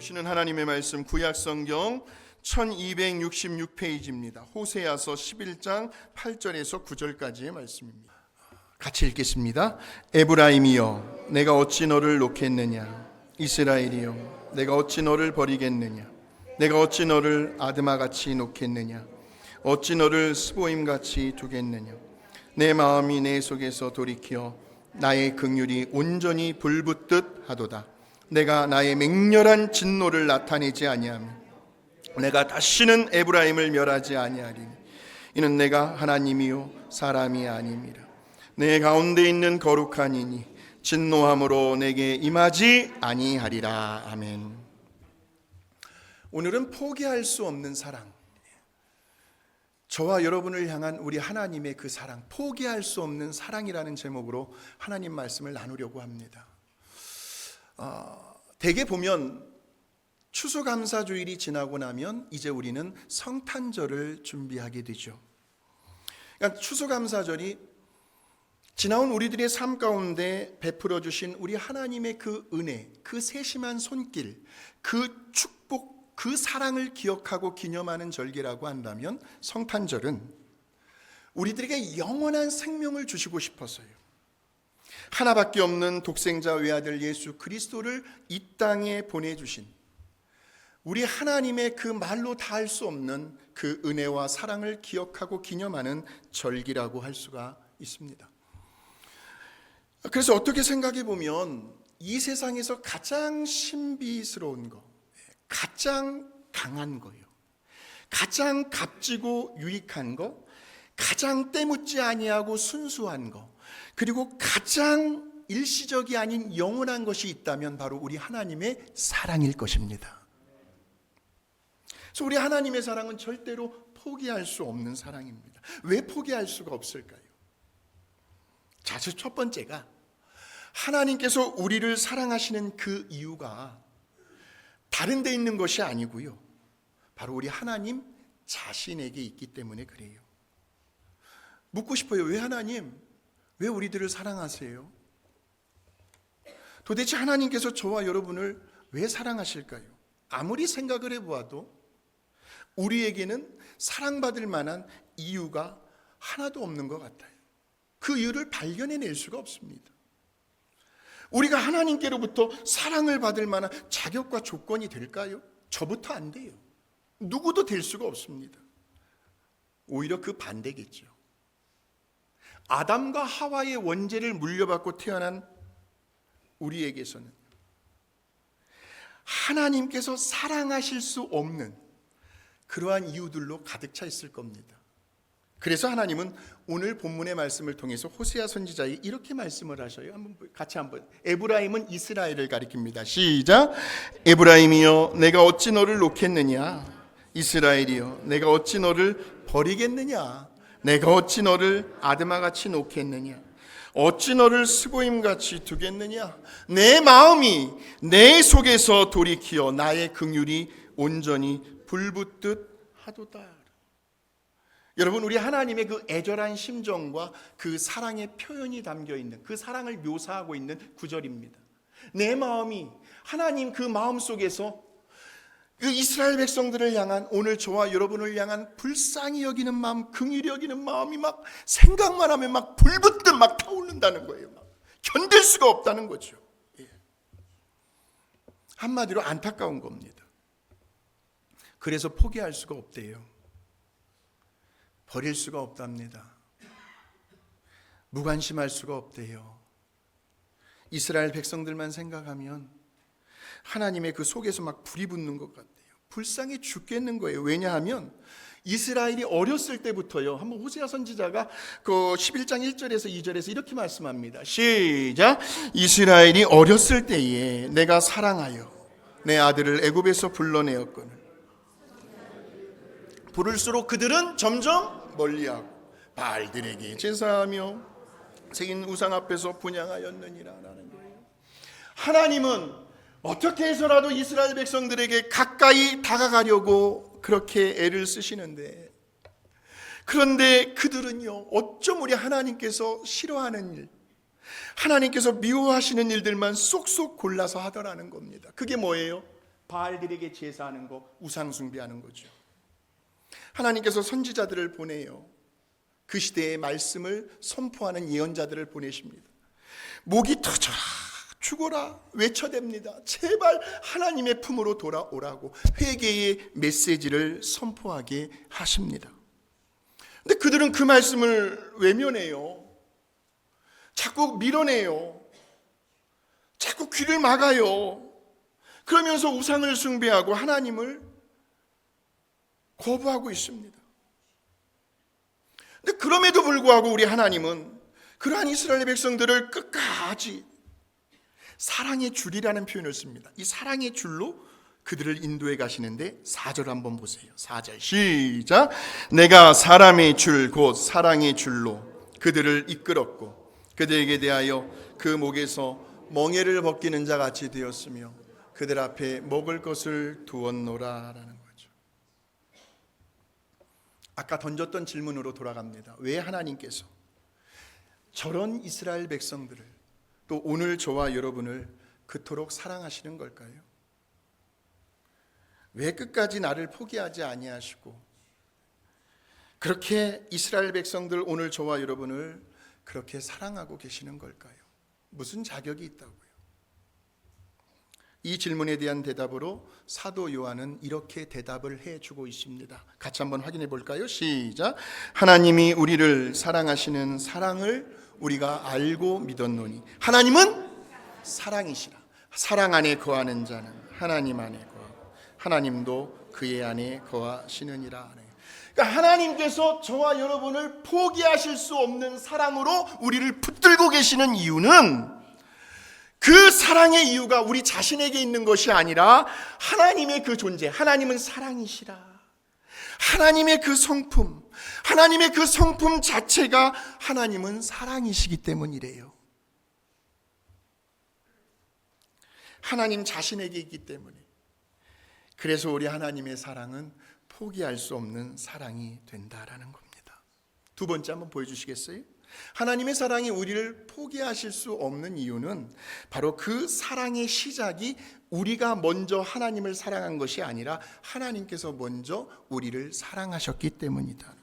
보시는 하나님의 말씀 구약성경 1266페이지입니다. 호세아서 11장 8절에서 9절까지의 말씀입니다. 같이 읽겠습니다. 에브라임이여 내가 어찌 너를 놓겠느냐, 이스라엘이여 내가 어찌 너를 버리겠느냐, 내가 어찌 너를 아드마같이 놓겠느냐, 어찌 너를 스보임같이 두겠느냐. 내 마음이 내 속에서 돌이켜 나의 긍휼이 온전히 불붙듯 하도다. 내가 나의 맹렬한 진노를 나타내지 아니하며 내가 다시는 에브라임을 멸하지 아니하리니 이는 내가 하나님이요 사람이 아님이라. 내 가운데 있는 거룩한 이니 진노함으로 내게 임하지 아니하리라. 아멘. 오늘은 포기할 수 없는 사랑, 저와 여러분을 향한 우리 하나님의 그 사랑, 포기할 수 없는 사랑이라는 제목으로 하나님 말씀을 나누려고 합니다. 대개 보면 추수감사주일이 지나고 나면 이제 우리는 성탄절을 준비하게 되죠. 그러니까 추수감사절이 지나온 우리들의 삶 가운데 베풀어 주신 우리 하나님의 그 은혜, 그 세심한 손길, 그 축복, 그 사랑을 기억하고 기념하는 절기라고 한다면 성탄절은 우리들에게 영원한 생명을 주시고 싶어서요. 하나밖에 없는 독생자 외아들 예수 그리스도를 이 땅에 보내주신 우리 하나님의 그 말로 다 할 수 없는 그 은혜와 사랑을 기억하고 기념하는 절기라고 할 수가 있습니다. 그래서 어떻게 생각해 보면 이 세상에서 가장 신비스러운 거, 가장 강한 거요, 가장 값지고 유익한 거, 가장 때묻지 아니하고 순수한 거, 그리고 가장 일시적이 아닌 영원한 것이 있다면 바로 우리 하나님의 사랑일 것입니다. 그래서 우리 하나님의 사랑은 절대로 포기할 수 없는 사랑입니다. 왜 포기할 수가 없을까요? 자, 첫 번째가 하나님께서 우리를 사랑하시는 그 이유가 다른 데 있는 것이 아니고요, 바로 우리 하나님 자신에게 있기 때문에 그래요. 묻고 싶어요. 왜 하나님, 왜 우리들을 사랑하세요? 도대체 하나님께서 저와 여러분을 왜 사랑하실까요? 아무리 생각을 해보아도 우리에게는 사랑받을 만한 이유가 하나도 없는 것 같아요. 그 이유를 발견해낼 수가 없습니다. 우리가 하나님께로부터 사랑을 받을 만한 자격과 조건이 될까요? 저부터 안 돼요. 누구도 될 수가 없습니다. 오히려 그 반대겠죠. 아담과 하와의 원죄를 물려받고 태어난 우리에게서는 하나님께서 사랑하실 수 없는 그러한 이유들로 가득 차 있을 겁니다. 그래서 하나님은 오늘 본문의 말씀을 통해서 호세아 선지자에게 이렇게 말씀을 하셔요. 같이 한번. 에브라임은 이스라엘을 가리킵니다. 시작. 에브라임이여 내가 어찌 너를 놓겠느냐, 이스라엘이여 내가 어찌 너를 버리겠느냐, 내가 어찌 너를 아드마같이 놓겠느냐, 어찌 너를 스보임같이 두겠느냐. 내 마음이 내 속에서 돌이키어 나의 긍휼이 온전히 불붙듯 하도다. 여러분, 우리 하나님의 그 애절한 심정과 그 사랑의 표현이 담겨 있는, 그 사랑을 묘사하고 있는 구절입니다. 내 마음이, 하나님 그 마음 속에서 그 이스라엘 백성들을 향한, 오늘 저와 여러분을 향한 불쌍히 여기는 마음, 긍휼히 여기는 마음이 막 생각만 하면 막 불붙듯 막 타오른다는 거예요. 막 견딜 수가 없다는 거죠. 한마디로 안타까운 겁니다. 그래서 포기할 수가 없대요. 버릴 수가 없답니다. 무관심할 수가 없대요. 이스라엘 백성들만 생각하면 하나님의 그 속에서 막 불이 붙는 것 같아요. 불쌍히 죽겠는 거예요. 왜냐하면 이스라엘이 어렸을 때부터요, 한번 호세아 선지자가 그 11장 1절에서 2절에서 이렇게 말씀합니다. 시작. 이스라엘이 어렸을 때에 내가 사랑하여 내 아들을 애굽에서 불러내었거늘 부를수록 그들은 점점 멀리하고 바알들에게 제사하며 새긴 우상 앞에서 분향하였느니라라는 거예요. 하나님은 어떻게 해서라도 이스라엘 백성들에게 가까이 다가가려고 그렇게 애를 쓰시는데, 그런데 그들은요, 어쩜 우리 하나님께서 싫어하는 일, 하나님께서 미워하시는 일들만 쏙쏙 골라서 하더라는 겁니다. 그게 뭐예요? 바알들에게 제사하는 거, 우상 숭배하는 거죠. 하나님께서 선지자들을 보내요. 그 시대의 말씀을 선포하는 예언자들을 보내십니다. 목이 터져라, 죽어라 외쳐댑니다. 제발 하나님의 품으로 돌아오라고 회개의 메시지를 선포하게 하십니다. 근데 그들은 그 말씀을 외면해요. 자꾸 밀어내요. 자꾸 귀를 막아요. 그러면서 우상을 숭배하고 하나님을 거부하고 있습니다. 근데 그럼에도 불구하고 우리 하나님은 그러한 이스라엘 백성들을 끝까지 사랑의 줄이라는 표현을 씁니다. 이 사랑의 줄로 그들을 인도해 가시는데 4절 한번 보세요. 4절 시작. 내가 사람의 줄 곧 사랑의 줄로 그들을 이끌었고 그들에게 대하여 그 목에서 멍에를 벗기는 자 같이 되었으며 그들 앞에 먹을 것을 두었노라 라는 거죠. 아까 던졌던 질문으로 돌아갑니다. 왜 하나님께서 저런 이스라엘 백성들을 또 오늘 저와 여러분을 그토록 사랑하시는 걸까요? 왜 끝까지 나를 포기하지 아니하시고 그렇게 이스라엘 백성들 오늘 저와 여러분을 그렇게 사랑하고 계시는 걸까요? 무슨 자격이 있다고요? 이 질문에 대한 대답으로 사도 요한은 이렇게 대답을 해주고 있습니다. 같이 한번 확인해 볼까요? 시작. 하나님이 우리를 사랑하시는 사랑을 우리가 알고 믿었노니 하나님은 사랑이시라. 사랑 안에 거하는 자는 하나님 안에 거하고 하나님도 그의 안에 거하시느니라. 그러니까 하나님께서 저와 여러분을 포기하실 수 없는 사랑으로 우리를 붙들고 계시는 이유는 그 사랑의 이유가 우리 자신에게 있는 것이 아니라 하나님의 그 존재, 하나님은 사랑이시라. 하나님의 그 성품, 하나님의 그 성품 자체가 하나님은 사랑이시기 때문이래요. 하나님 자신에게 있기 때문에. 그래서 우리 하나님의 사랑은 포기할 수 없는 사랑이 된다라는 겁니다. 두 번째 한번 보여주시겠어요? 하나님의 사랑이 우리를 포기하실 수 없는 이유는 바로 그 사랑의 시작이 우리가 먼저 하나님을 사랑한 것이 아니라 하나님께서 먼저 우리를 사랑하셨기 때문이다.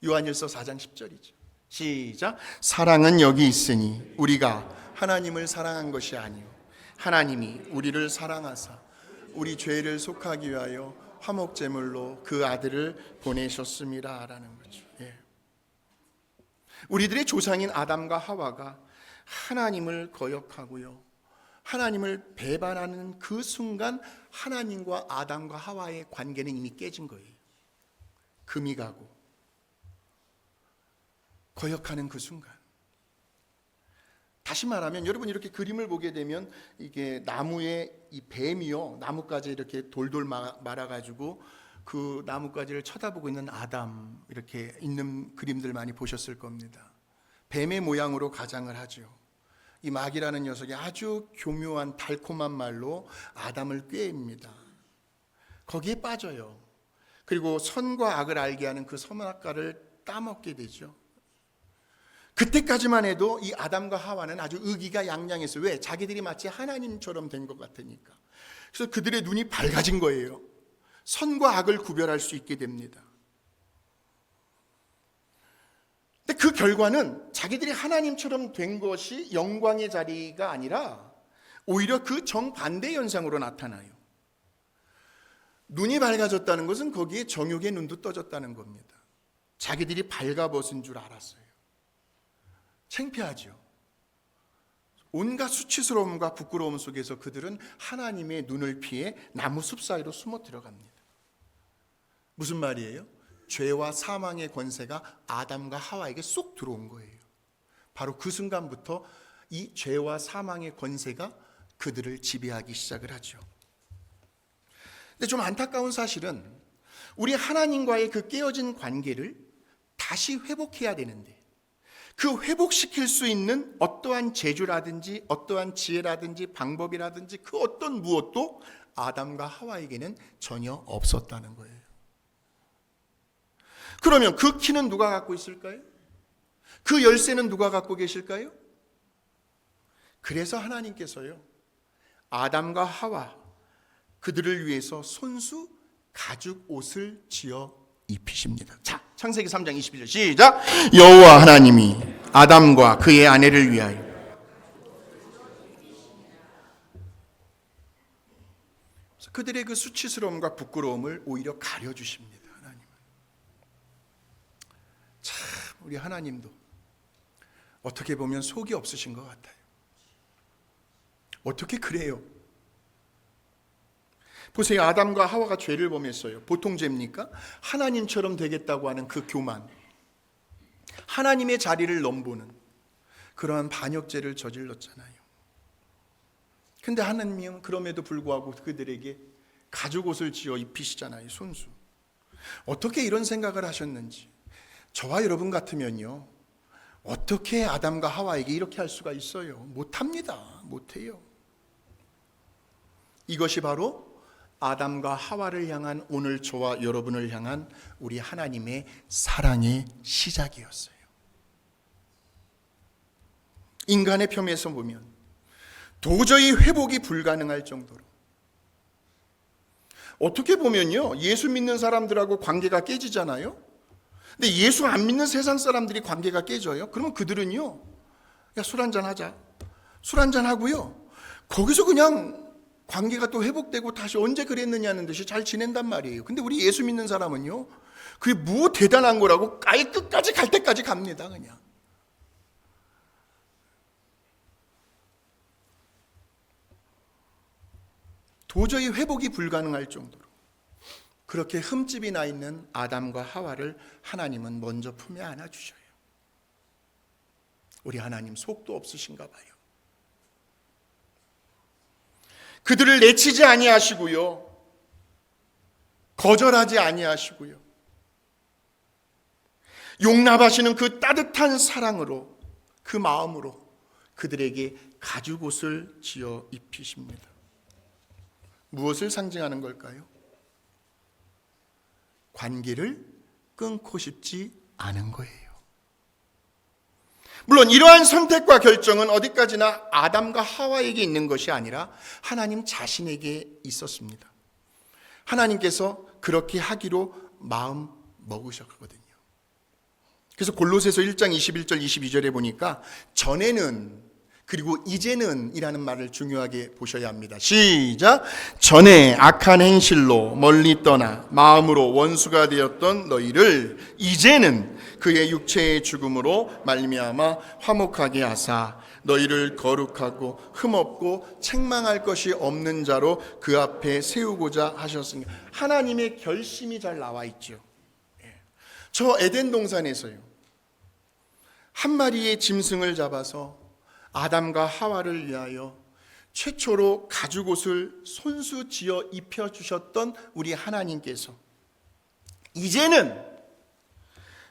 요한일서 4장 10절이죠. 시작. 사랑은 여기 있으니 우리가 하나님을 사랑한 것이 아니요 하나님이 우리를 사랑하사 우리 죄를 속하기 위하여 화목제물로 그 아들을 보내셨습니다 라는 거죠. 우리들의 조상인 아담과 하와가 하나님을 거역하고요 하나님을 배반하는 그 순간 하나님과 아담과 하와의 관계는 이미 깨진 거예요. 금이 가고 거역하는 그 순간. 다시 말하면 여러분 이렇게 그림을 보게 되면 이게 나무에 이 뱀이요 나뭇가지 이렇게 돌돌 말아가지고 그 나뭇가지를 쳐다보고 있는 아담 이렇게 있는 그림들 많이 보셨을 겁니다. 뱀의 모양으로 가장을 하죠. 이 마귀라는 녀석이 아주 교묘한 달콤한 말로 아담을 꾀입니다. 거기에 빠져요. 그리고 선과 악을 알게 하는 그 선악과를 따먹게 되죠. 그때까지만 해도 이 아담과 하와는 아주 의기가 양양했어요. 왜? 자기들이 마치 하나님처럼 된 것 같으니까. 그래서 그들의 눈이 밝아진 거예요. 선과 악을 구별할 수 있게 됩니다. 근데 그 결과는 자기들이 하나님처럼 된 것이 영광의 자리가 아니라 오히려 그 정반대 현상으로 나타나요. 눈이 밝아졌다는 것은 거기에 정욕의 눈도 떠졌다는 겁니다. 자기들이 발가벗은 줄 알았어요. 창피하죠. 온갖 수치스러움과 부끄러움 속에서 그들은 하나님의 눈을 피해 나무 숲 사이로 숨어 들어갑니다. 무슨 말이에요? 죄와 사망의 권세가 아담과 하와에게 쏙 들어온 거예요. 바로 그 순간부터 이 죄와 사망의 권세가 그들을 지배하기 시작을 하죠. 근데 좀 안타까운 사실은 우리 하나님과의 그 깨어진 관계를 다시 회복해야 되는데 그 회복시킬 수 있는 어떠한 재주라든지 어떠한 지혜라든지 방법이라든지 그 어떤 무엇도 아담과 하와에게는 전혀 없었다는 거예요. 그러면 그 키는 누가 갖고 있을까요? 그 열쇠는 누가 갖고 계실까요? 그래서 하나님께서요 아담과 하와 그들을 위해서 손수 가죽 옷을 지어 입히십니다. 자, 창세기 3장 21절 시작. 여호와 하나님이 아담과 그의 아내를 위하여 그들의 그 수치스러움과 부끄러움을 오히려 가려주십니다. 하나님은. 참 우리 하나님도 어떻게 보면 속이 없으신 것 같아요. 어떻게 그래요? 보세요. 아담과 하와가 죄를 범했어요. 보통 죄입니까? 하나님처럼 되겠다고 하는 그 교만, 하나님의 자리를 넘보는 그러한 반역죄를 저질렀잖아요. 근데 하나님은 그럼에도 불구하고 그들에게 가죽옷을 지어 입히시잖아요. 손수. 어떻게 이런 생각을 하셨는지. 저와 여러분 같으면요, 어떻게 아담과 하와에게 이렇게 할 수가 있어요? 못합니다. 못해요. 이것이 바로 아담과 하와를 향한, 오늘 저와 여러분을 향한 우리 하나님의 사랑의 시작이었어요. 인간의 편에서 보면 도저히 회복이 불가능할 정도로, 어떻게 보면요, 예수 믿는 사람들하고 관계가 깨지잖아요. 근데 예수 안 믿는 세상 사람들이 관계가 깨져요. 그러면 그들은요, 야, 술 한잔 하자, 술 한잔 하고요, 거기서 그냥 관계가 또 회복되고 다시 언제 그랬느냐는 듯이 잘 지낸단 말이에요. 근데 우리 예수 믿는 사람은요, 그게 뭐 대단한 거라고 아예 끝까지 갈 때까지 갑니다. 그냥 도저히 회복이 불가능할 정도로 그렇게 흠집이 나 있는 아담과 하와를 하나님은 먼저 품에 안아주셔요. 우리 하나님 속도 없으신가 봐요. 그들을 내치지 아니하시고요, 거절하지 아니하시고요, 용납하시는 그 따뜻한 사랑으로, 그 마음으로 그들에게 가죽옷을 지어 입히십니다. 무엇을 상징하는 걸까요? 관계를 끊고 싶지 않은 거예요. 물론 이러한 선택과 결정은 어디까지나 아담과 하와에게 있는 것이 아니라 하나님 자신에게 있었습니다. 하나님께서 그렇게 하기로 마음 먹으셨거든요. 그래서 골로새서 1장 21절 22절에 보니까 전에는, 그리고 이제는 이라는 말을 중요하게 보셔야 합니다. 시작. 전에 악한 행실로 멀리 떠나 마음으로 원수가 되었던 너희를 이제는 그의 육체의 죽음으로 말미암아 화목하게 하사 너희를 거룩하고 흠없고 책망할 것이 없는 자로 그 앞에 세우고자 하셨으니, 하나님의 결심이 잘 나와 있죠. 저 에덴 동산에서요, 한 마리의 짐승을 잡아서 아담과 하와를 위하여 최초로 가죽옷을 손수 지어 입혀주셨던 우리 하나님께서 이제는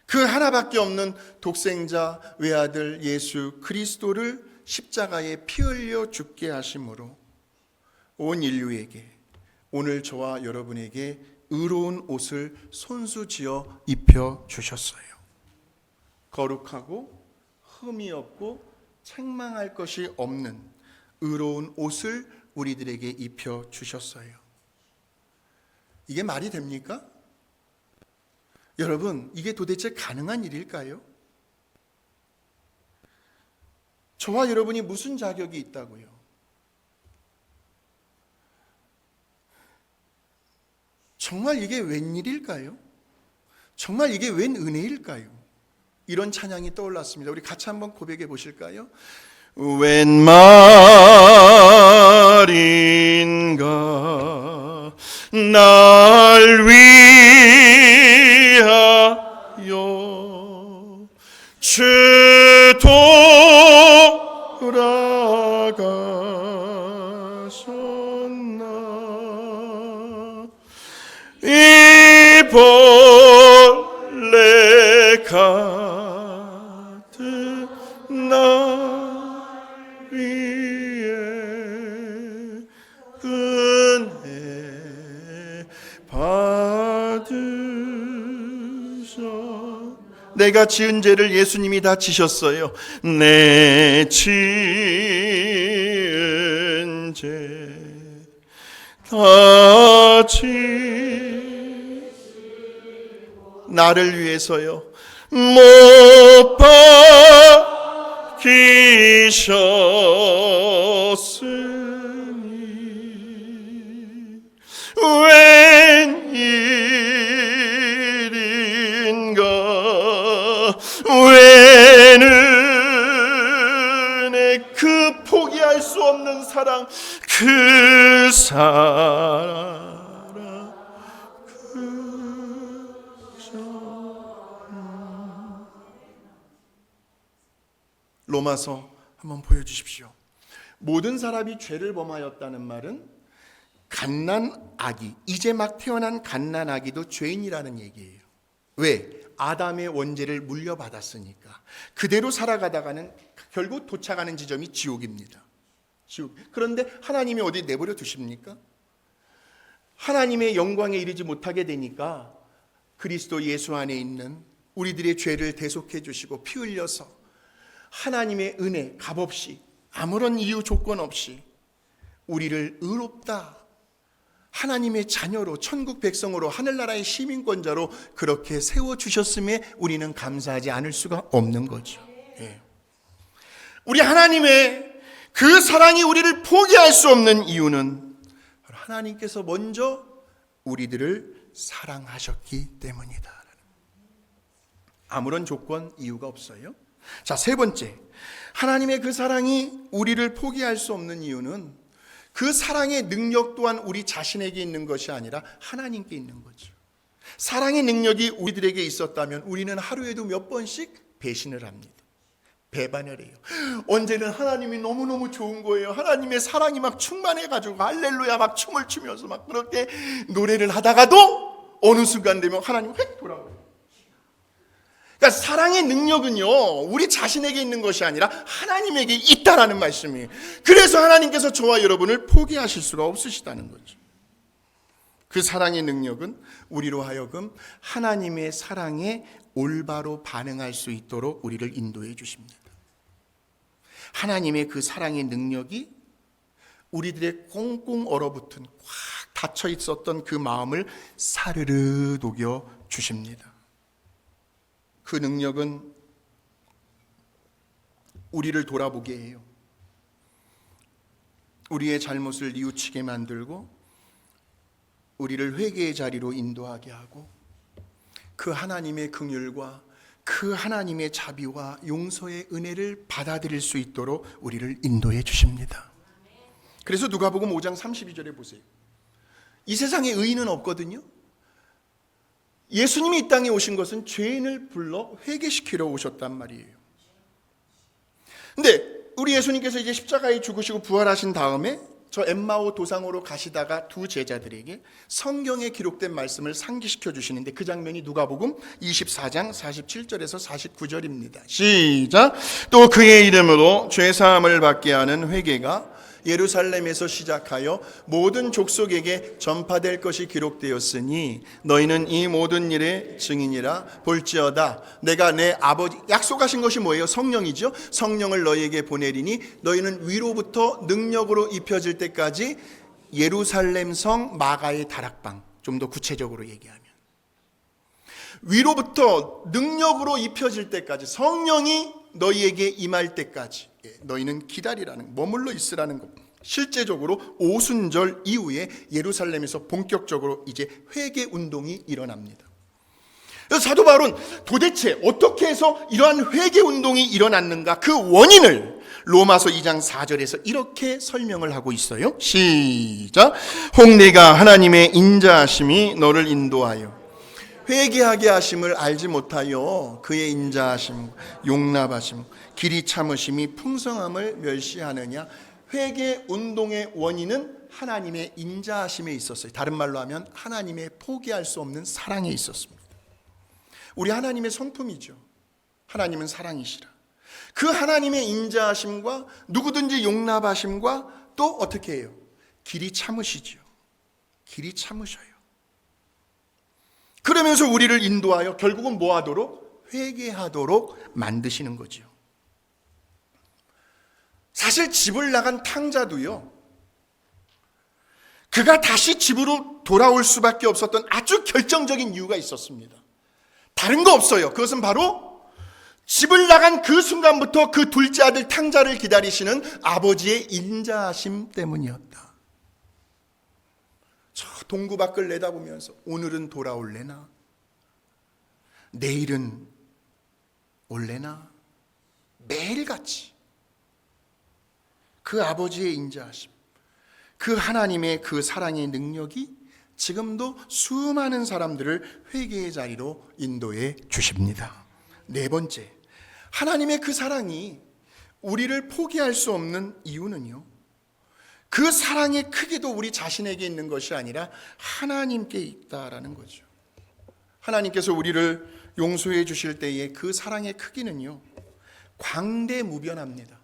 그 하나밖에 없는 독생자 외아들 예수 그리스도를 십자가에 피 흘려 죽게 하심으로 온 인류에게, 오늘 저와 여러분에게 의로운 옷을 손수 지어 입혀주셨어요. 거룩하고 흠이 없고 책망할 것이 없는 의로운 옷을 우리들에게 입혀 주셨어요. 이게 말이 됩니까? 여러분, 이게 도대체 가능한 일일까요? 저와 여러분이 무슨 자격이 있다고요? 정말 이게 웬일일까요? 정말 이게 웬 은혜일까요? 이런 찬양이 떠올랐습니다. 우리 같이 한번 고백해 보실까요? 웬 말인가 날 위하여 주 돌아가셨나, 이 벌레 같은 날 위에 은혜 받으셔. 내가 지은 죄를 예수님이 다 지셨어요. 내 지은 죄 같이 나를 위해서요 못 박히셨으니 웬일인가 웬은혜 그 포기할 수 없는 사랑 그 사랑 로마서 한번 보여주십시오. 모든 사람이 죄를 범하였다는 말은 갓난아기, 이제 막 태어난 갓난아기도 죄인이라는 얘기예요. 왜? 아담의 원죄를 물려받았으니까. 그대로 살아가다가는 결국 도착하는 지점이 지옥입니다. 지옥. 그런데 하나님이 어디 내버려 두십니까? 하나님의 영광에 이르지 못하게 되니까 그리스도 예수 안에 있는 우리들의 죄를 대속해 주시고 피 흘려서 하나님의 은혜 값없이 아무런 이유 조건 없이 우리를 의롭다 하나님의 자녀로 천국 백성으로 하늘나라의 시민권자로 그렇게 세워주셨음에 우리는 감사하지 않을 수가 없는 거죠. 예. 우리 하나님의 그 사랑이 우리를 포기할 수 없는 이유는 하나님께서 먼저 우리들을 사랑하셨기 때문이다. 아무런 조건 이유가 없어요. 자, 세 번째, 하나님의 그 사랑이 우리를 포기할 수 없는 이유는 그 사랑의 능력 또한 우리 자신에게 있는 것이 아니라 하나님께 있는 거죠. 사랑의 능력이 우리들에게 있었다면 우리는 하루에도 몇 번씩 배신을 합니다. 배반을 해요. 언제는 하나님이 너무너무 좋은 거예요. 하나님의 사랑이 막 충만해가지고 할렐루야 막 춤을 추면서 막 그렇게 노래를 하다가도 어느 순간 되면 하나님 획 돌아와요. 그러니까 사랑의 능력은요 우리 자신에게 있는 것이 아니라 하나님에게 있다라는 말씀이에요. 그래서 하나님께서 저와 여러분을 포기하실 수가 없으시다는 거죠. 그 사랑의 능력은 우리로 하여금 하나님의 사랑에 올바로 반응할 수 있도록 우리를 인도해 주십니다. 하나님의 그 사랑의 능력이 우리들의 꽁꽁 얼어붙은 꽉 닫혀 있었던 그 마음을 사르르 녹여 주십니다. 그 능력은 우리를 돌아보게 해요. 우리의 잘못을 뉘우치게 만들고 우리를 회개의 자리로 인도하게 하고 그 하나님의 긍휼과 그 하나님의 자비와 용서의 은혜를 받아들일 수 있도록 우리를 인도해 주십니다. 그래서 누가복음 5장 32절에 보세요. 이 세상에 의인은 없거든요. 예수님이 이 땅에 오신 것은 죄인을 불러 회개시키러 오셨단 말이에요. 근데 우리 예수님께서 이제 십자가에 죽으시고 부활하신 다음에 저 엠마오 도상으로 가시다가 두 제자들에게 성경에 기록된 말씀을 상기시켜 주시는데 그 장면이 누가복음 24장 47절에서 49절입니다. 시작. 또 그의 이름으로 죄사함을 받게 하는 회개가 예루살렘에서 시작하여 모든 족속에게 전파될 것이 기록되었으니 너희는 이 모든 일의 증인이라. 볼지어다 내가 내 아버지, 약속하신 것이 뭐예요? 성령이죠. 성령을 너희에게 보내리니 너희는 위로부터 능력으로 입혀질 때까지 예루살렘 성 마가의 다락방, 좀 더 구체적으로 얘기하면 위로부터 능력으로 입혀질 때까지, 성령이 너희에게 임할 때까지 너희는 기다리라는, 머물러 있으라는 것. 실제적으로 오순절 이후에 예루살렘에서 본격적으로 이제 회개 운동이 일어납니다. 그래서 사도 바울은 도대체 어떻게 해서 이러한 회개 운동이 일어났는가, 그 원인을 로마서 2장 4절에서 이렇게 설명을 하고 있어요. 시작. 혹 네가 하나님의 인자하심이 너를 인도하여 회개하게 하심을 알지 못하여 그의 인자하심, 용납하심, 길이 참으심이 풍성함을 멸시하느냐. 회개 운동의 원인은 하나님의 인자하심에 있었어요. 다른 말로 하면 하나님의 포기할 수 없는 사랑에 있었습니다. 우리 하나님의 성품이죠. 하나님은 사랑이시라. 그 하나님의 인자하심과 누구든지 용납하심과 또 어떻게 해요? 길이 참으시죠. 길이 참으셔요. 그러면서 우리를 인도하여 결국은 뭐 하도록? 회개하도록 만드시는 거죠. 사실 집을 나간 탕자도요, 그가 다시 집으로 돌아올 수밖에 없었던 아주 결정적인 이유가 있었습니다. 다른 거 없어요. 그것은 바로 집을 나간 그 순간부터 그 둘째 아들 탕자를 기다리시는 아버지의 인자하심 때문이었다. 저 동구 밖을 내다보면서 오늘은 돌아올래나? 내일은 올래나? 매일같이 그 아버지의 인자하심, 그 하나님의 그 사랑의 능력이 지금도 수많은 사람들을 회개의 자리로 인도해 주십니다. 네 번째, 하나님의 그 사랑이 우리를 포기할 수 없는 이유는요, 그 사랑의 크기도 우리 자신에게 있는 것이 아니라 하나님께 있다라는 거죠. 하나님께서 우리를 용서해 주실 때에 그 사랑의 크기는요, 광대무변합니다.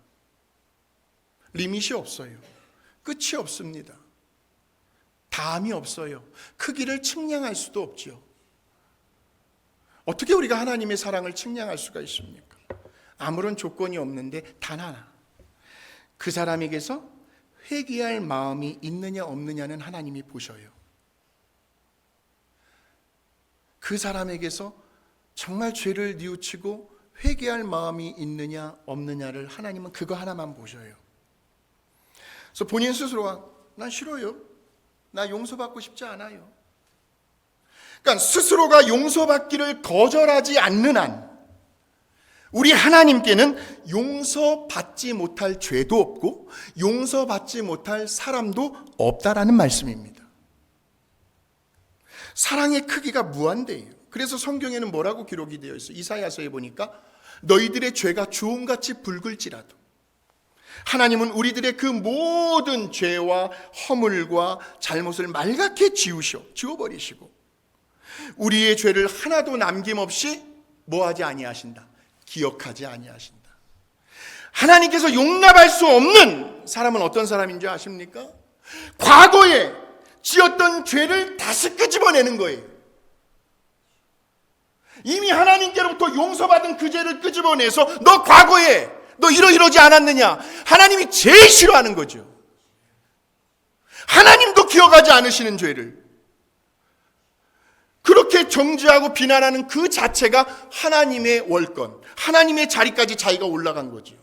리밋이 없어요. 끝이 없습니다. 다함이 없어요. 크기를 측량할 수도 없지요. 어떻게 우리가 하나님의 사랑을 측량할 수가 있습니까? 아무런 조건이 없는데 단 하나, 그 사람에게서 회개할 마음이 있느냐 없느냐는 하나님이 보셔요. 그 사람에게서 정말 죄를 뉘우치고 회개할 마음이 있느냐 없느냐를 하나님은 그거 하나만 보셔요. 그래서 본인 스스로가 난 싫어요. 나 용서받고 싶지 않아요. 그러니까 스스로가 용서받기를 거절하지 않는 한 우리 하나님께는 용서받지 못할 죄도 없고 용서받지 못할 사람도 없다라는 말씀입니다. 사랑의 크기가 무한대예요. 그래서 성경에는 뭐라고 기록이 되어 있어요? 이사야서에 보니까 너희들의 죄가 주홍같이 붉을지라도 하나님은 우리들의 그 모든 죄와 허물과 잘못을 말갛게 지워버리시고 우리의 죄를 하나도 남김없이 뭐하지 아니하신다? 기억하지 아니하신다. 하나님께서 용납할 수 없는 사람은 어떤 사람인 줄 아십니까? 과거에 지었던 죄를 다시 끄집어내는 거예요. 이미 하나님께로부터 용서받은 그 죄를 끄집어내서 너 과거에 너 이러지 않았느냐? 하나님이 제일 싫어하는 거죠. 하나님도 기억하지 않으시는 죄를 그렇게 정죄하고 비난하는 그 자체가 하나님의 월권, 하나님의 자리까지 자기가 올라간 거죠.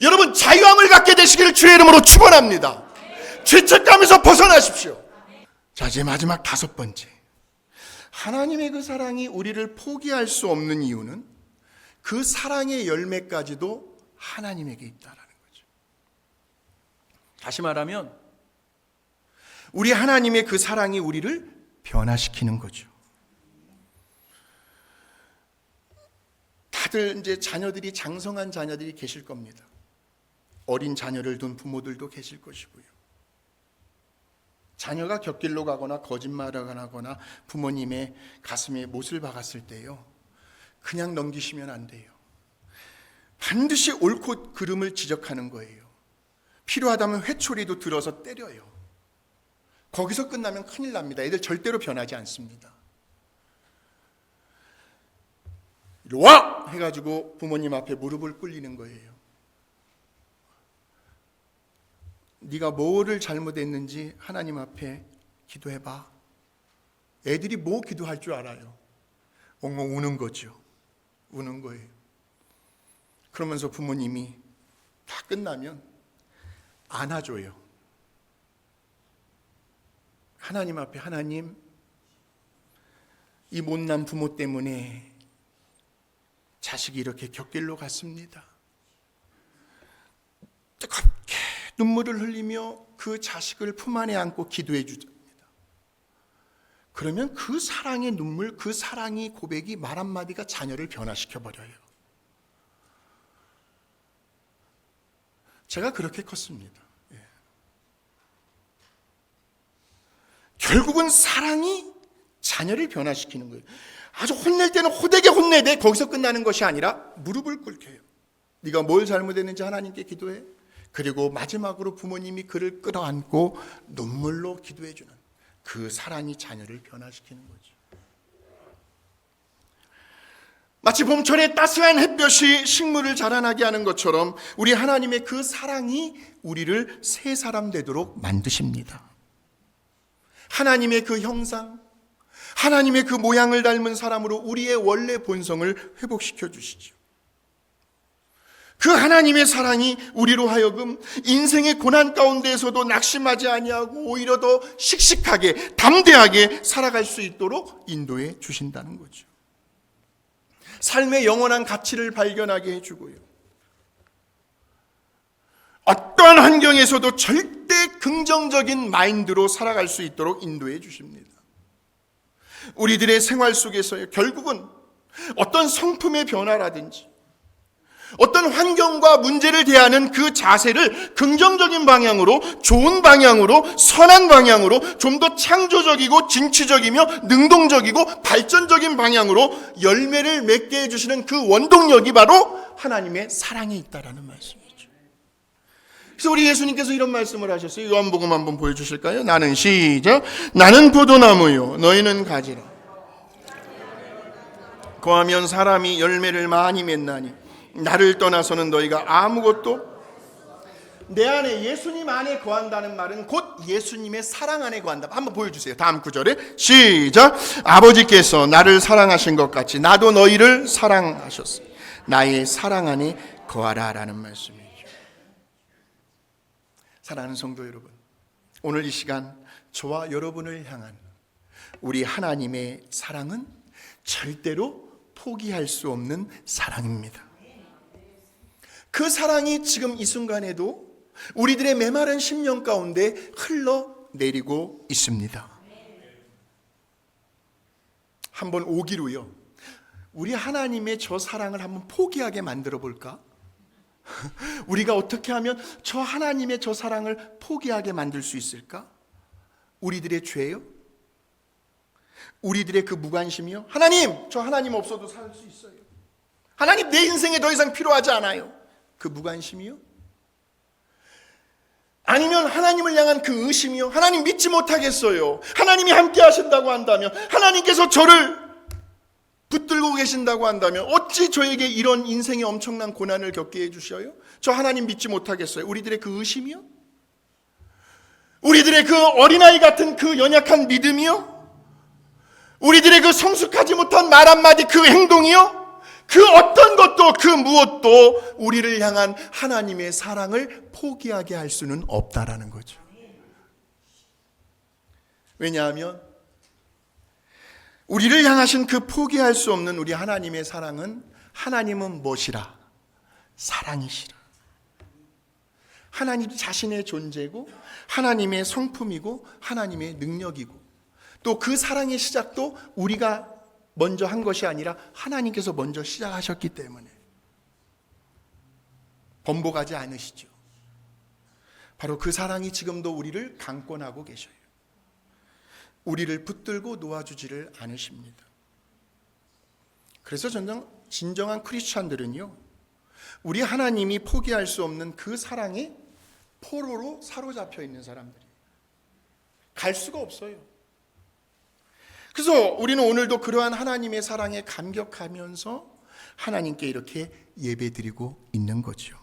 여러분, 자유함을 갖게 되시기를 주의 이름으로 축원합니다. 죄책감에서 벗어나십시오. 자, 이제 마지막 다섯 번째, 하나님의 그 사랑이 우리를 포기할 수 없는 이유는 그 사랑의 열매까지도 하나님에게 있다라는 거죠. 다시 말하면 우리 하나님의 그 사랑이 우리를 변화시키는 거죠. 다들 이제 자녀들이 장성한 자녀들이 계실 겁니다. 어린 자녀를 둔 부모들도 계실 것이고요. 자녀가 곁길로 가거나 거짓말을 하거나 부모님의 가슴에 못을 박았을 때요, 그냥 넘기시면 안 돼요. 반드시 옳고 그름을 지적하는 거예요. 필요하다면 회초리도 들어서 때려요. 거기서 끝나면 큰일 납니다. 애들 절대로 변하지 않습니다. 이리 와! 해가지고 부모님 앞에 무릎을 꿇리는 거예요. 네가 뭐를 잘못했는지 하나님 앞에 기도해봐. 애들이 뭐 기도할 줄 알아요? 엉엉 우는 거죠. 우는 거예요. 그러면서 부모님이 다 끝나면 안아줘요. 하나님 앞에, 하나님, 이 못난 부모 때문에 자식이 이렇게 곁길로 갔습니다. 뜨겁게 눈물을 흘리며 그 자식을 품 안에 안고 기도해 주십니다. 그러면 그 사랑의 눈물, 그 사랑의 고백이 말 한마디가 자녀를 변화시켜 버려요. 제가 그렇게 컸습니다. 결국은 사랑이 자녀를 변화시키는 거예요. 아주 혼낼 때는 호되게 혼내되 거기서 끝나는 것이 아니라 무릎을 꿇게 해요. 네가 뭘 잘못했는지 하나님께 기도해. 그리고 마지막으로 부모님이 그를 끌어안고 눈물로 기도해 주는 그 사랑이 자녀를 변화시키는 거죠. 마치 봄철에 따스한 햇볕이 식물을 자라나게 하는 것처럼 우리 하나님의 그 사랑이 우리를 새 사람 되도록 만드십니다. 하나님의 그 형상, 하나님의 그 모양을 닮은 사람으로 우리의 원래 본성을 회복시켜 주시죠. 그 하나님의 사랑이 우리로 하여금 인생의 고난 가운데에서도 낙심하지 아니하고 오히려 더 씩씩하게 담대하게 살아갈 수 있도록 인도해 주신다는 거죠. 삶의 영원한 가치를 발견하게 해주고요, 어떠한 환경에서도 절대 긍정적인 마인드로 살아갈 수 있도록 인도해 주십니다. 우리들의 생활 속에서요, 결국은 어떤 성품의 변화라든지 어떤 환경과 문제를 대하는 그 자세를 긍정적인 방향으로, 좋은 방향으로, 선한 방향으로, 좀 더 창조적이고 진취적이며 능동적이고 발전적인 방향으로 열매를 맺게 해주시는 그 원동력이 바로 하나님의 사랑에 있다라는 말씀이죠. 그래서 우리 예수님께서 이런 말씀을 하셨어요. 요한복음 한번 보여주실까요? 나는 시작. 나는 포도나무요 너희는 가지라. 거하면 사람이 열매를 많이 맺나니 나를 떠나서는 너희가 아무것도, 내 안에 예수님 안에 거한다는 말은 곧 예수님의 사랑 안에 거한다. 한번 보여주세요. 다음 구절에 시작. 아버지께서 나를 사랑하신 것 같이 나도 너희를 사랑하셨어. 나의 사랑 안에 거하라 라는 말씀이죠. 사랑하는 성도 여러분, 오늘 이 시간 저와 여러분을 향한 우리 하나님의 사랑은 절대로 포기할 수 없는 사랑입니다. 그 사랑이 지금 이 순간에도 우리들의 메마른 심령 가운데 흘러내리고 있습니다. 한번 오기로요, 우리 하나님의 저 사랑을 한번 포기하게 만들어 볼까? 우리가 어떻게 하면 저 하나님의 저 사랑을 포기하게 만들 수 있을까? 우리들의 죄요? 우리들의 그 무관심이요? 하나님, 저 하나님 없어도 살 수 있어요. 하나님, 내 인생에 더 이상 필요하지 않아요. 그 무관심이요? 아니면 하나님을 향한 그 의심이요? 하나님 믿지 못하겠어요. 하나님이 함께 하신다고 한다면, 하나님께서 저를 붙들고 계신다고 한다면 어찌 저에게 이런 인생의 엄청난 고난을 겪게 해주셔요? 저 하나님 믿지 못하겠어요. 우리들의 그 의심이요? 우리들의 그 어린아이 같은 그 연약한 믿음이요? 우리들의 그 성숙하지 못한 말 한마디 그 행동이요? 그 어떤 것도 그 무엇도 우리를 향한 하나님의 사랑을 포기하게 할 수는 없다라는 거죠. 왜냐하면 우리를 향하신 그 포기할 수 없는 우리 하나님의 사랑은, 하나님은 무엇이라? 사랑이시라. 하나님 자신의 존재고 하나님의 성품이고 하나님의 능력이고, 또 그 사랑의 시작도 우리가 먼저 한 것이 아니라 하나님께서 먼저 시작하셨기 때문에 번복하지 않으시죠. 바로 그 사랑이 지금도 우리를 강권하고 계셔요. 우리를 붙들고 놓아주지를 않으십니다. 그래서 진정한 크리스찬들은요, 우리 하나님이 포기할 수 없는 그 사랑에 포로로 사로잡혀 있는 사람들이에요. 갈 수가 없어요. 그래서 우리는 오늘도 그러한 하나님의 사랑에 감격하면서 하나님께 이렇게 예배드리고 있는 거죠.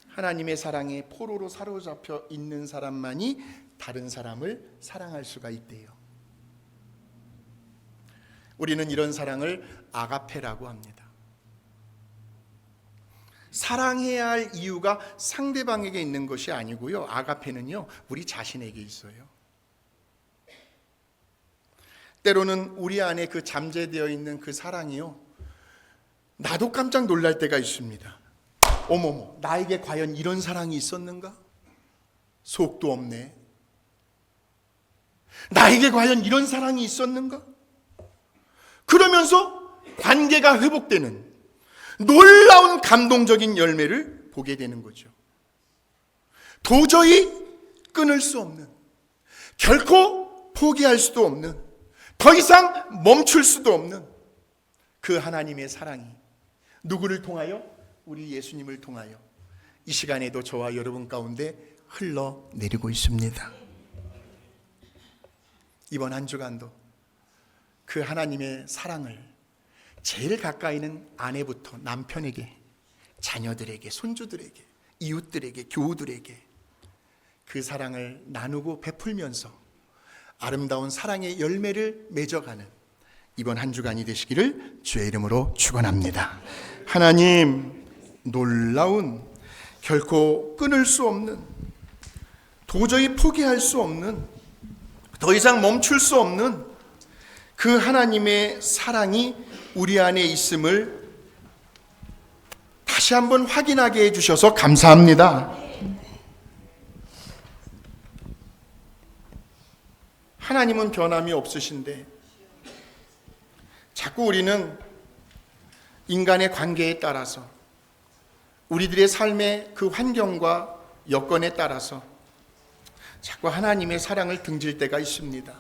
하나님의 사랑에 포로로 사로잡혀 있는 사람만이 다른 사람을 사랑할 수가 있대요. 우리는 이런 사랑을 아가페라고 합니다. 사랑해야 할 이유가 상대방에게 있는 것이 아니고요, 아가페는요, 우리 자신에게 있어요. 때로는 우리 안에 그 잠재되어 있는 그 사랑이요, 나도 깜짝 놀랄 때가 있습니다. 어머머, 나에게 과연 이런 사랑이 있었는가? 속도 없네. 나에게 과연 이런 사랑이 있었는가? 그러면서 관계가 회복되는 놀라운 감동적인 열매를 보게 되는 거죠. 도저히 끊을 수 없는, 결코 포기할 수도 없는, 더 이상 멈출 수도 없는 그 하나님의 사랑이 누구를 통하여? 우리 예수님을 통하여 이 시간에도 저와 여러분 가운데 흘러내리고 있습니다. 이번 한 주간도 그 하나님의 사랑을 제일 가까이 있는 아내부터 남편에게, 자녀들에게, 손주들에게, 이웃들에게, 교우들에게 그 사랑을 나누고 베풀면서 아름다운 사랑의 열매를 맺어가는 이번 한 주간이 되시기를 주의 이름으로 축원합니다. 하나님, 놀라운, 결코 끊을 수 없는, 도저히 포기할 수 없는, 더 이상 멈출 수 없는 그 하나님의 사랑이 우리 안에 있음을 다시 한번 확인하게 해주셔서 감사합니다. 하나님은 변함이 없으신데 자꾸 우리는 인간의 관계에 따라서, 우리들의 삶의 그 환경과 여건에 따라서 자꾸 하나님의 사랑을 등질 때가 있습니다.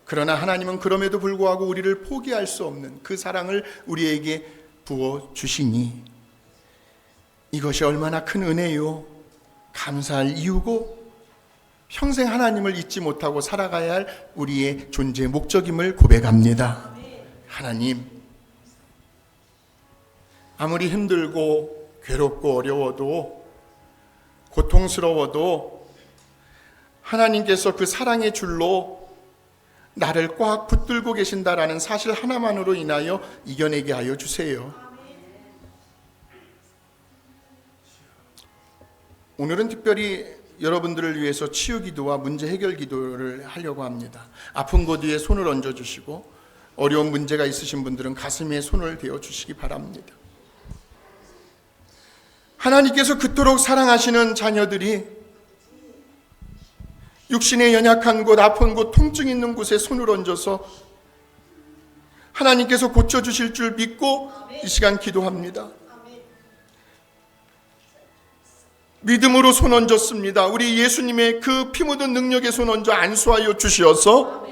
그러나 하나님은 그럼에도 불구하고 우리를 포기할 수 없는 그 사랑을 우리에게 부어주시니 이것이 얼마나 큰 은혜요, 감사할 이유고 평생 하나님을 잊지 못하고 살아가야 할 우리의 존재의 목적임을 고백합니다. 하나님, 아무리 힘들고 괴롭고 어려워도, 고통스러워도 하나님께서 그 사랑의 줄로 나를 꽉 붙들고 계신다라는 사실 하나만으로 인하여 이겨내게 하여 주세요. 오늘은 특별히 여러분들을 위해서 치유 기도와 문제 해결 기도를 하려고 합니다. 아픈 곳 위에 손을 얹어 주시고 어려운 문제가 있으신 분들은 가슴에 손을 대어 주시기 바랍니다. 하나님께서 그토록 사랑하시는 자녀들이 육신의 연약한 곳, 아픈 곳, 통증 있는 곳에 손을 얹어서 하나님께서 고쳐주실 줄 믿고 이 시간 기도합니다. 믿음으로 손 얹었습니다. 우리 예수님의 그 피 묻은 능력에 손 얹어 안수하여 주시어서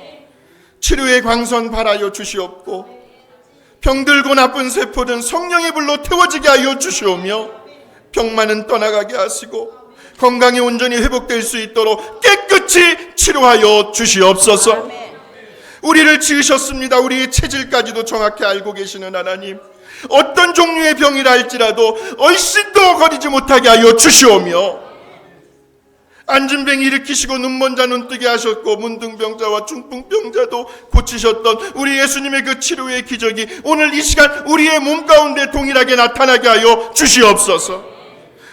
치료의 광선 발하여 주시옵고 병들고 나쁜 세포든 성령의 불로 태워지게 하여 주시오며 병만은 떠나가게 하시고 건강이 온전히 회복될 수 있도록 깨끗이 치료하여 주시옵소서. 우리를 지으셨습니다. 우리의 체질까지도 정확히 알고 계시는 하나님, 어떤 종류의 병이라 할지라도 얼씬도 거리지 못하게 하여 주시오며 안진병 일으키시고 눈먼 자 눈뜨게 하셨고 문둥병자와 중풍병자도 고치셨던 우리 예수님의 그 치료의 기적이 오늘 이 시간 우리의 몸 가운데 동일하게 나타나게 하여 주시옵소서.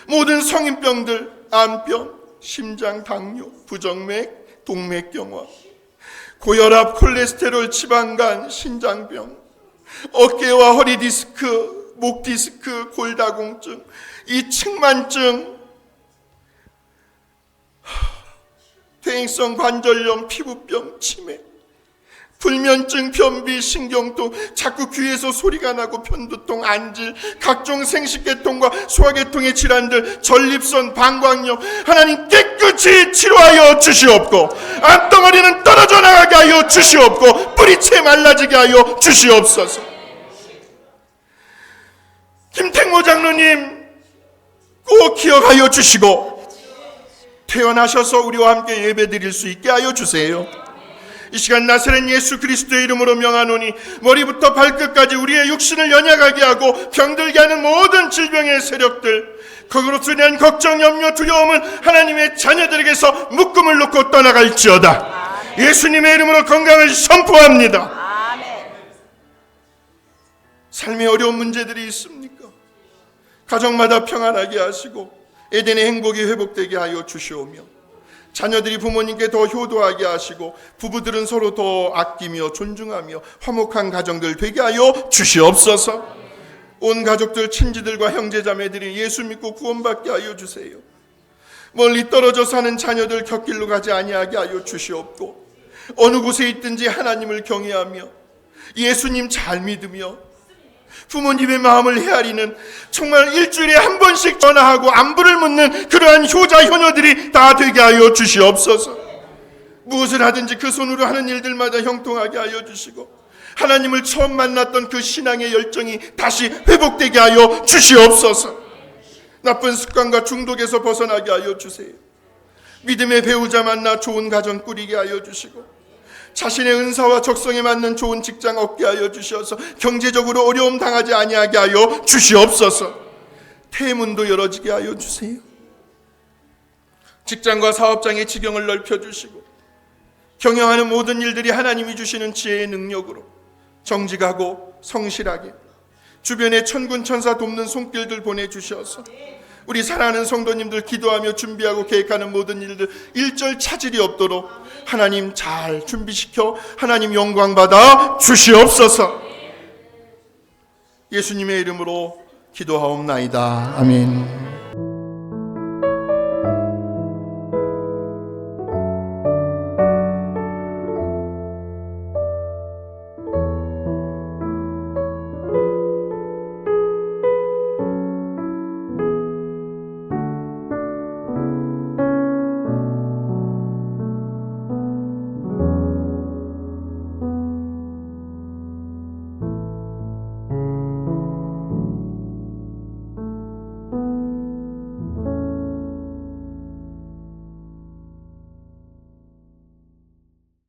모든 성인병들, 암병, 심장, 당뇨, 부정맥, 동맥경화, 고혈압, 콜레스테롤, 지방간, 신장병, 어깨와 허리 디스크, 목 디스크, 골다공증, 이 측만증, 퇴행성 관절염, 피부병, 치매, 불면증, 변비, 신경통, 자꾸 귀에서 소리가 나고 편두통, 안질, 각종 생식계통과 소화계통의 질환들, 전립선, 방광염, 하나님 깨끗이 치료하여 주시옵고 암덩어리는 떨어져 나가게 하여 주시옵고 뿌리채 말라지게 하여 주시옵소서. 김택모 장로님 꼭 기억하여 주시고 태어나셔서 우리와 함께 예배드릴 수 있게 하여 주세요. 이 시간 나사렛 예수 그리스도의 이름으로 명하노니 머리부터 발끝까지 우리의 육신을 연약하게 하고 병들게 하는 모든 질병의 세력들, 그것으로 인한 걱정, 염려, 두려움은 하나님의 자녀들에게서 묶음을 놓고 떠나갈지어다. 아멘. 예수님의 이름으로 건강을 선포합니다. 아멘. 삶의 어려운 문제들이 있습니까? 가정마다 평안하게 하시고 에덴의 행복이 회복되게 하여 주시오며 자녀들이 부모님께 더 효도하게 하시고 부부들은 서로 더 아끼며 존중하며 화목한 가정들 되게 하여 주시옵소서. 온 가족들, 친지들과 형제자매들이 예수 믿고 구원받게 하여 주세요. 멀리 떨어져 사는 자녀들 곁길로 가지 아니하게 하여 주시옵고 어느 곳에 있든지 하나님을 경외하며 예수님 잘 믿으며 부모님의 마음을 헤아리는, 정말 일주일에 한 번씩 전화하고 안부를 묻는 그러한 효자 효녀들이 다 되게 하여 주시옵소서. 무엇을 하든지 그 손으로 하는 일들마다 형통하게 하여 주시고 하나님을 처음 만났던 그 신앙의 열정이 다시 회복되게 하여 주시옵소서. 나쁜 습관과 중독에서 벗어나게 하여 주세요. 믿음의 배우자 만나 좋은 가정 꾸리게 하여 주시고 자신의 은사와 적성에 맞는 좋은 직장 얻게 하여 주셔서 경제적으로 어려움 당하지 아니하게 하여 주시옵소서. 태문도 열어지게 하여 주세요. 직장과 사업장의 지경을 넓혀주시고 경영하는 모든 일들이 하나님이 주시는 지혜의 능력으로 정직하고 성실하게 주변에 천군 천사 돕는 손길들 보내주셔서 우리 사랑하는 성도님들 기도하며 준비하고 계획하는 모든 일들 일절 차질이 없도록 하나님 잘 준비시켜 하나님 영광 받아 주시옵소서. 예수님의 이름으로 기도하옵나이다. 아멘.